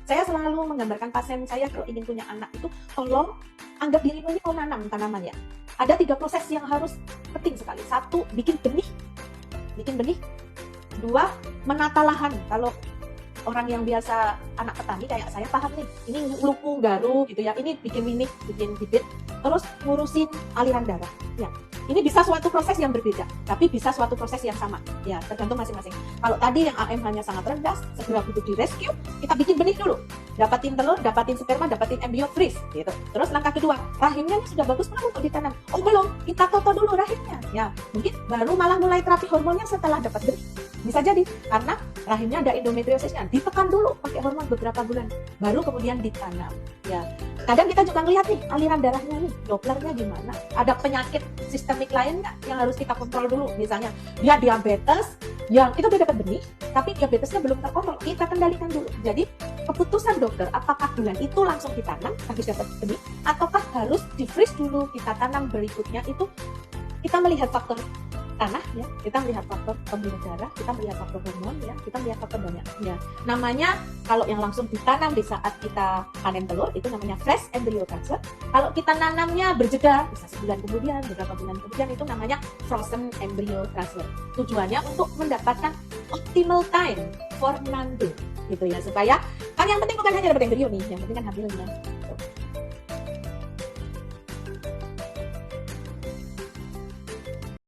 Saya selalu menggambarkan pasien saya kalau ingin punya anak itu, tolong anggap dirimu ini mau nanam tanaman ya. Ada 3 proses yang harus penting sekali. 1, bikin benih. Bikin benih. 2, menata lahan. Kalau orang yang biasa anak petani kayak saya paham nih, ini lupu garu gitu ya, ini bikin winik, bikin bibit, terus ngurusin aliran darah ya. Ini bisa suatu proses yang berbeda, tapi bisa suatu proses yang sama ya, tergantung masing-masing. Kalau tadi yang AM-nya sangat rendah, segera butuh di rescue, kita bikin benih dulu, dapatin telur, dapatin sperma, dapatin embrio freeze gitu. Terus langkah kedua, rahimnya sudah bagus belum untuk ditanam? Oh belum, kita toto dulu rahimnya ya, mungkin baru malah mulai terapi hormonnya setelah dapat benih. Bisa jadi karena rahimnya ada endometriosisnya, ditekan dulu pakai hormon beberapa bulan, baru kemudian ditanam ya. Kadang kita juga ngelihat nih aliran darahnya nih, Dopplernya gimana, ada penyakit sistemik lain nggak yang harus kita kontrol dulu. Misalnya dia diabetes, yang itu udah dapat benih tapi diabetesnya belum terkontrol, kita kendalikan dulu. Jadi keputusan dokter apakah bulan itu langsung ditanam habis dapat benih, ataukah harus di freeze dulu kita tanam berikutnya. Itu kita melihat faktor tanah ya, kita melihat faktor pembuluh darah, kita melihat faktor hormon ya, kita melihat faktor banyak ya. Namanya kalau yang langsung ditanam di saat kita panen telur itu namanya fresh embryo transfer. Kalau kita nanamnya berjeda bisa sebulan kemudian, beberapa bulan kemudian, itu namanya frozen embryo transfer. Tujuannya untuk mendapatkan optimal time for nandu gitu ya, supaya kan yang penting bukan hanya dapat embrio nih, yang penting kan hamilnya